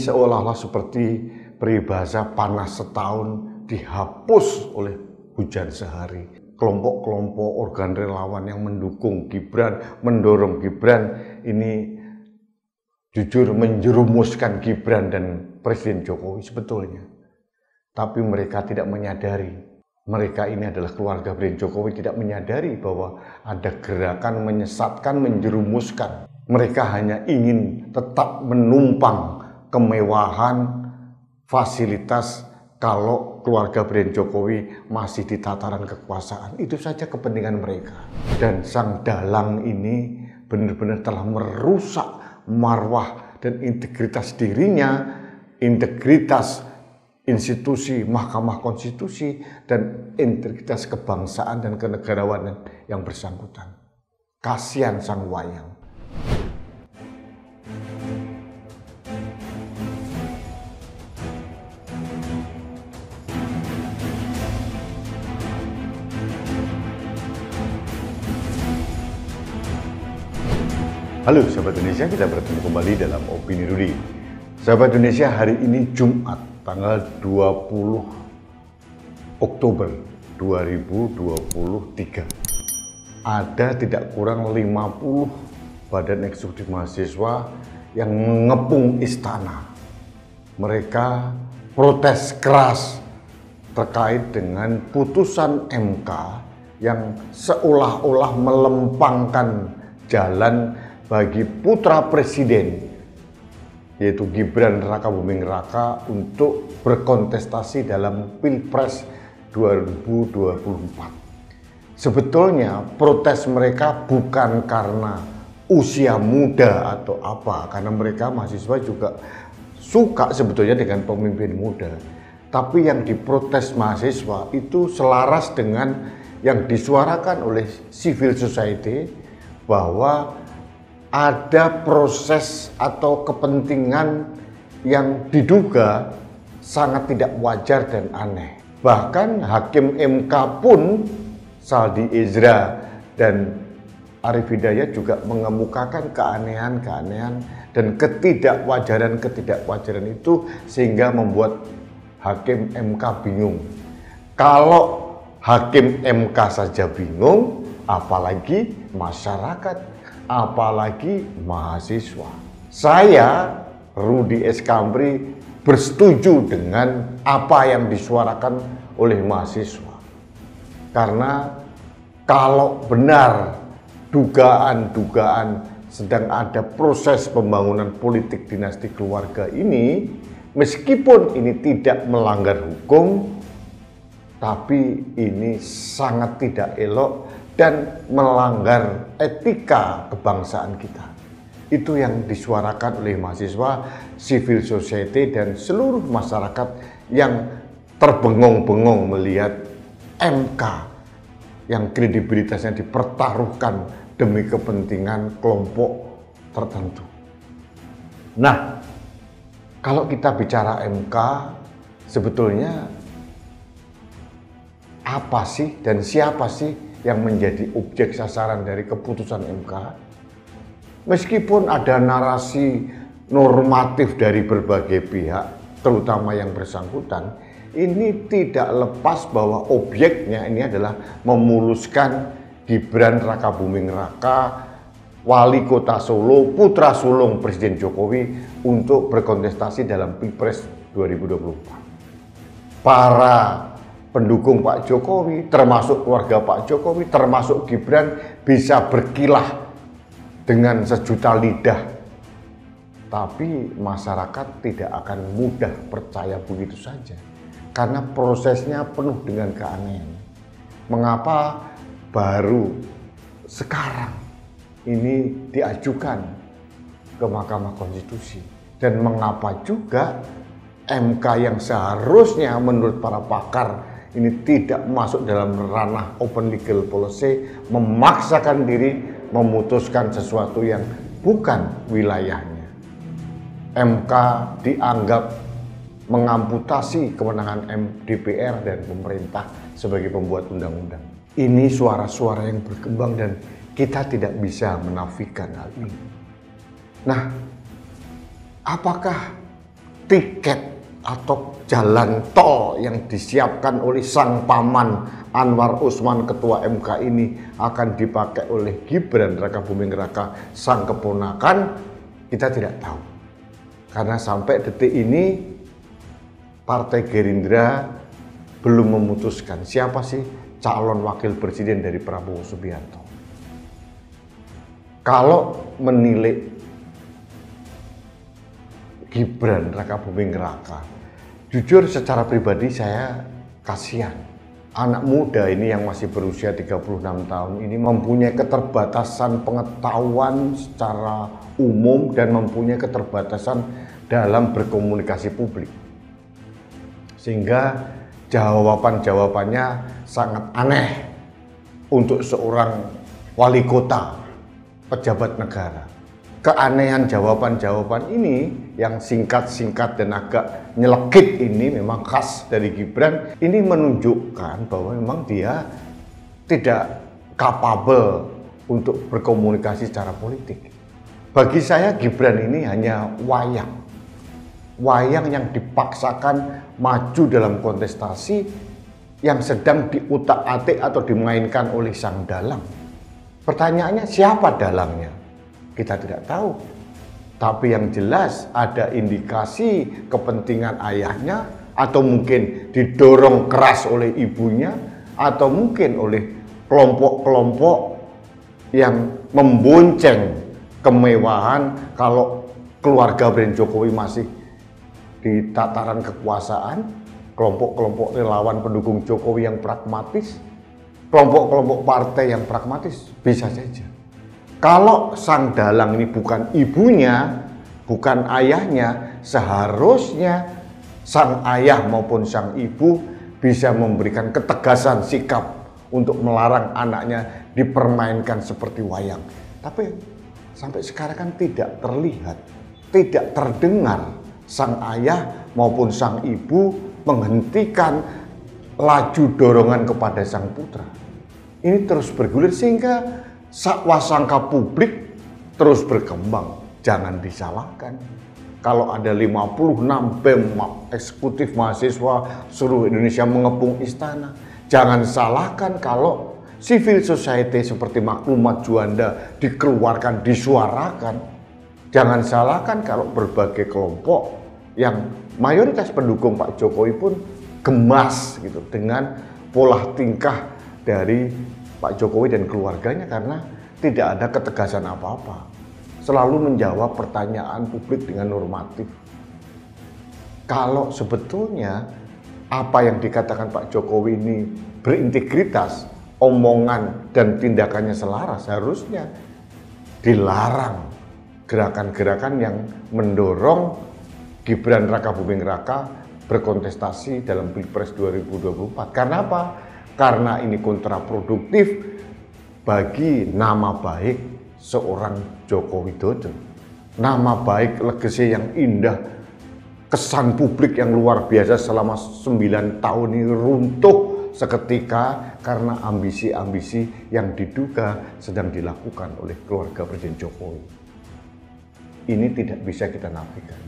seolah-olah seperti peribahasa panas setahun dihapus oleh hujan sehari. Kelompok-kelompok organ relawan yang mendukung Gibran, mendorong Gibran, ini jujur menjerumuskan Gibran dan Presiden Jokowi sebetulnya. Tapi mereka tidak menyadari, mereka ini adalah keluarga Presiden Jokowi, tidak menyadari bahwa ada gerakan menyesatkan, menjerumuskan. Mereka hanya ingin tetap menumpang kemewahan, fasilitas kalau keluarga Presiden Jokowi masih di tataran kekuasaan. Itu saja kepentingan mereka. Dan sang dalang ini benar-benar telah merusak marwah dan integritas dirinya, integritas institusi Mahkamah Konstitusi, dan integritas kebangsaan dan kenegarawanan yang bersangkutan. Kasihan sang wayang. Halo sahabat Indonesia, kita bertemu kembali dalam Opini Rudy. Sahabat Indonesia, hari ini Jumat tanggal 20 Oktober 2023. Ada tidak kurang 50 badan eksekutif mahasiswa yang mengepung istana. Mereka protes keras terkait dengan putusan MK yang seolah-olah melempangkan jalan bagi putra presiden, yaitu Gibran Rakabuming Raka, untuk berkontestasi dalam Pilpres 2024. Sebetulnya protes mereka bukan karena usia muda atau apa, karena mereka mahasiswa juga suka sebetulnya dengan pemimpin muda. Tapi yang diprotes mahasiswa itu selaras dengan yang disuarakan oleh civil society, bahwa ada proses atau kepentingan yang diduga sangat tidak wajar dan aneh. Bahkan Hakim MK pun, Saldi Isra dan Arief Hidayat, juga mengemukakan keanehan-keanehan dan ketidakwajaran itu, sehingga membuat Hakim MK bingung. Kalau Hakim MK saja bingung, apalagi masyarakat, apalagi mahasiswa. Saya, Rudy S. Kambri, bersetuju dengan apa yang disuarakan oleh mahasiswa. Karena kalau benar dugaan-dugaan sedang ada proses pembangunan politik dinasti keluarga ini, meskipun ini tidak melanggar hukum, tapi ini sangat tidak elok dan melanggar etika kebangsaan kita. Itu yang disuarakan oleh mahasiswa, civil society, dan seluruh masyarakat yang terbengong-bengong melihat MK yang kredibilitasnya dipertaruhkan demi kepentingan kelompok tertentu. Nah, kalau kita bicara MK, sebetulnya apa sih dan siapa sih yang menjadi objek sasaran dari keputusan MK? Meskipun ada narasi normatif dari berbagai pihak, terutama yang bersangkutan, ini tidak lepas bahwa objeknya ini adalah memuluskan Gibran Rakabuming Raka, wali kota Solo, putra sulung Presiden Jokowi, untuk berkontestasi dalam Pilpres 2024. Para pendukung Pak Jokowi, termasuk keluarga Pak Jokowi, termasuk Gibran, bisa berkilah dengan sejuta lidah. Tapi masyarakat tidak akan mudah percaya begitu saja, karena prosesnya penuh dengan keanehan. Mengapa baru sekarang ini diajukan ke Mahkamah Konstitusi? Dan mengapa juga MK yang seharusnya menurut para pakar ini tidak masuk dalam ranah open legal policy, memaksakan diri memutuskan sesuatu yang bukan wilayahnya. MK dianggap mengamputasi kewenangan DPR dan pemerintah sebagai pembuat undang-undang. Ini suara-suara yang berkembang dan kita tidak bisa menafikan hal ini. Nah, apakah tiket atau jalan tol yang disiapkan oleh sang paman Anwar Usman ketua MK ini akan dipakai oleh Gibran Rakabuming Raka sang keponakan, kita tidak tahu. Karena sampai detik ini Partai Gerindra belum memutuskan siapa sih calon wakil presiden dari Prabowo Subianto. Kalau menilik Gibran Rakabuming Raka, jujur secara pribadi saya kasihan. Anak muda ini yang masih berusia 36 tahun ini mempunyai keterbatasan pengetahuan secara umum dan mempunyai keterbatasan dalam berkomunikasi publik. Sehingga jawaban-jawabannya sangat aneh untuk seorang wali kota, pejabat negara. Keanehan jawaban-jawaban ini yang singkat-singkat dan agak nyelekit ini memang khas dari Gibran. Ini menunjukkan bahwa memang dia tidak capable untuk berkomunikasi secara politik. Bagi saya Gibran ini hanya wayang. Wayang yang dipaksakan maju dalam kontestasi yang sedang diutak-atik atau dimainkan oleh sang dalang. Pertanyaannya siapa dalangnya? Kita tidak tahu, tapi yang jelas ada indikasi kepentingan ayahnya, atau mungkin didorong keras oleh ibunya, atau mungkin oleh kelompok-kelompok yang membonceng kemewahan kalau keluarga Presiden Jokowi masih di tataran kekuasaan, kelompok-kelompok relawan pendukung Jokowi yang pragmatis, kelompok-kelompok partai yang pragmatis, bisa saja. Kalau sang dalang ini bukan ibunya, bukan ayahnya, seharusnya sang ayah maupun sang ibu bisa memberikan ketegasan sikap untuk melarang anaknya dipermainkan seperti wayang. Tapi sampai sekarang kan tidak terlihat, tidak terdengar sang ayah maupun sang ibu menghentikan laju dorongan kepada sang putra. Ini terus bergulir sehingga wasangka publik terus berkembang. Jangan disalahkan. Kalau ada 56 BEM eksekutif mahasiswa seluruh Indonesia mengepung istana, jangan salahkan kalau civil society seperti Maklumat Juanda dikeluarkan, disuarakan. Jangan salahkan kalau berbagai kelompok yang mayoritas pendukung Pak Jokowi pun gemas gitu dengan pola tingkah dari Pak Jokowi dan keluarganya karena tidak ada ketegasan apa-apa. Selalu menjawab pertanyaan publik dengan normatif. Kalau sebetulnya apa yang dikatakan Pak Jokowi ini berintegritas, omongan dan tindakannya selaras, harusnya dilarang gerakan-gerakan yang mendorong Gibran Rakabuming Raka berkontestasi dalam Pilpres 2024. Karena apa? Karena ini kontraproduktif bagi nama baik seorang Joko Widodo. Nama baik legasi yang indah, kesan publik yang luar biasa selama 9 tahun ini runtuh seketika karena ambisi-ambisi yang diduga sedang dilakukan oleh keluarga Presiden Jokowi. Ini tidak bisa kita nafikan.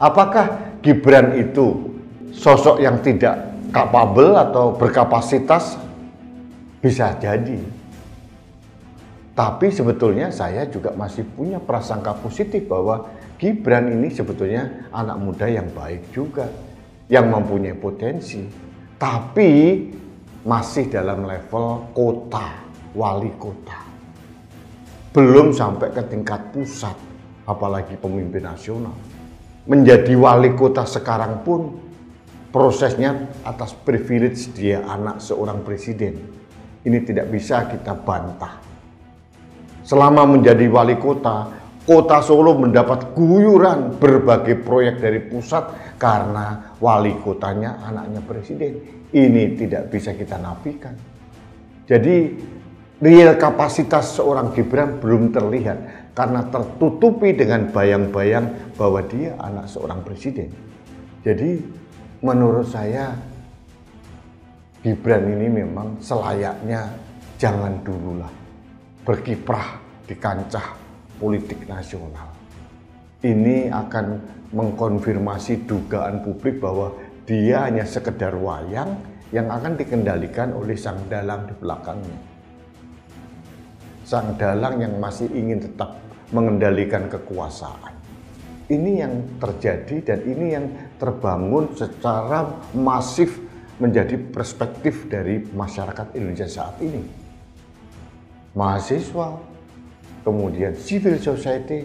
Apakah Gibran itu sosok yang tidak capable atau berkapasitas? Bisa jadi. Tapi sebetulnya saya juga masih punya prasangka positif bahwa Gibran ini sebetulnya anak muda yang baik juga, yang mempunyai potensi, tapi masih dalam level kota, wali kota. Belum sampai ke tingkat pusat, apalagi pemimpin nasional. Menjadi wali kota sekarang pun prosesnya atas privilege dia anak seorang presiden. Ini tidak bisa kita bantah. Selama menjadi wali kota, Kota Solo mendapat guyuran berbagai proyek dari pusat karena wali kotanya anaknya presiden. Ini tidak bisa kita nafikan. Jadi real kapasitas seorang Gibran belum terlihat karena tertutupi dengan bayang-bayang bahwa dia anak seorang presiden. Jadi menurut saya Gibran ini memang selayaknya jangan dululah berkiprah di kancah politik nasional. Ini akan mengkonfirmasi dugaan publik bahwa dia hanya sekedar wayang yang akan dikendalikan oleh sang dalang di belakangnya. Sang dalang yang masih ingin tetap mengendalikan kekuasaan. Ini yang terjadi dan ini yang terbangun secara masif menjadi perspektif dari masyarakat Indonesia saat ini. Mahasiswa, kemudian civil society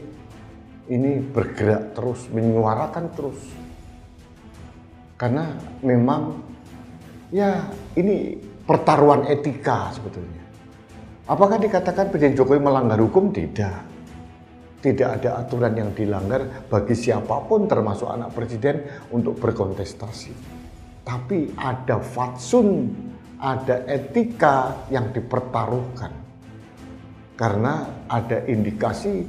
ini bergerak terus, menyuarakan terus. Karena memang ya ini pertaruhan etika sebetulnya. Apakah dikatakan Presiden Jokowi melanggar hukum? Tidak. Tidak ada aturan yang dilanggar bagi siapapun termasuk anak presiden untuk berkontestasi. Tapi ada fatsun, ada etika yang dipertaruhkan. Karena ada indikasi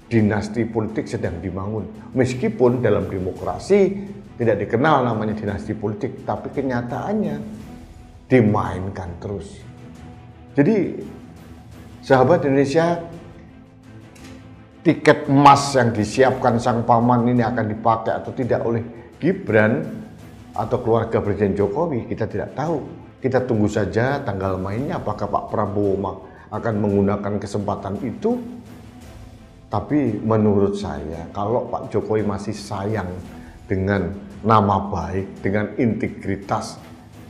dinasti politik sedang dibangun. Meskipun dalam demokrasi tidak dikenal namanya dinasti politik, tapi kenyataannya dimainkan terus. Jadi, sahabat Indonesia, tiket emas yang disiapkan sang paman ini akan dipakai atau tidak oleh Gibran atau keluarga Presiden Jokowi, kita tidak tahu. Kita tunggu saja tanggal mainnya, apakah Pak Prabowo akan menggunakan kesempatan itu. Tapi menurut saya, kalau Pak Jokowi masih sayang dengan nama baik, dengan integritas,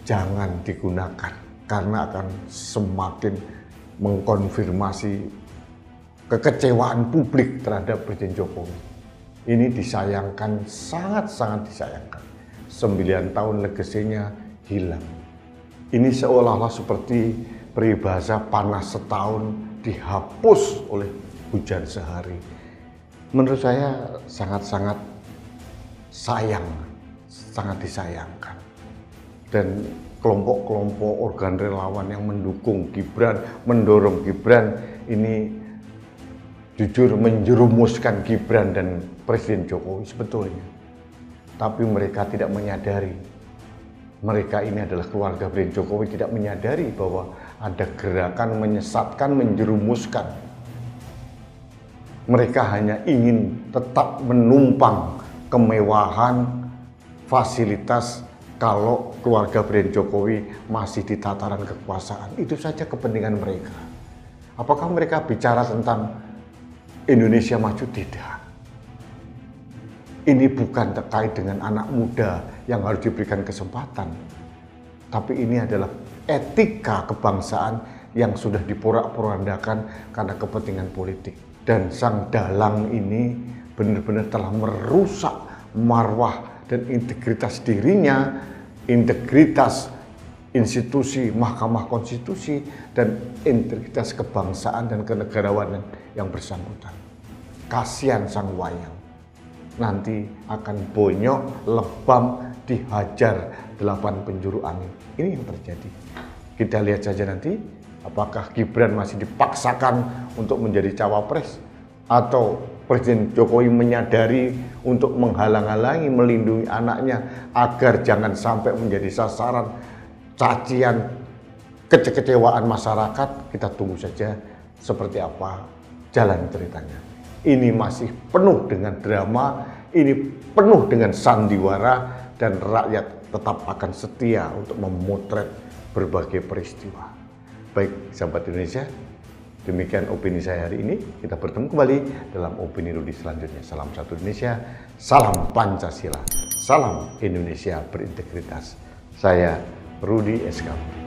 jangan digunakan. Karena akan semakin mengkonfirmasi kekecewaan publik terhadap Presiden Jokowi. Ini disayangkan, sangat-sangat disayangkan. 9 tahun legasinya hilang. Ini seolah-olah seperti peribahasa panas setahun dihapus oleh hujan sehari. Menurut saya sangat-sangat sayang, sangat disayangkan. Dan kelompok-kelompok organ relawan yang mendukung Gibran, mendorong Gibran, ini jujur menjerumuskan Gibran dan Presiden Jokowi sebetulnya. Tapi mereka tidak menyadari, mereka ini adalah keluarga Presiden Jokowi, tidak menyadari bahwa ada gerakan menyesatkan, menjerumuskan. Mereka hanya ingin tetap menumpang kemewahan, fasilitas kalau keluarga Presiden Jokowi masih di tataran kekuasaan. Itu saja kepentingan mereka. Apakah mereka bicara tentang Indonesia maju? Tidak. Ini bukan terkait dengan anak muda yang harus diberikan kesempatan. Tapi ini adalah etika kebangsaan yang sudah diporak-porandakan karena kepentingan politik. Dan sang dalang ini benar-benar telah merusak marwah dan integritas dirinya, integritas institusi Mahkamah Konstitusi, dan integritas kebangsaan dan kenegarawanan yang bersangkutan. Kasihan sang wayang. Nanti akan bonyok, lebam, dihajar 8 penjuru angin. Ini yang terjadi. Kita lihat saja nanti apakah Gibran masih dipaksakan untuk menjadi cawapres atau Presiden Jokowi menyadari untuk menghalang-halangi, melindungi anaknya agar jangan sampai menjadi sasaran cacian, kekecewaan masyarakat. Kita tunggu saja seperti apa jalan ceritanya. Ini masih penuh dengan drama, ini penuh dengan sandiwara, dan rakyat tetap akan setia untuk memotret berbagai peristiwa. Baik, sahabat Indonesia, demikian opini saya hari ini. Kita bertemu kembali dalam opini Rudi selanjutnya. Salam satu Indonesia, salam Pancasila, salam Indonesia berintegritas. Saya Rudi SK.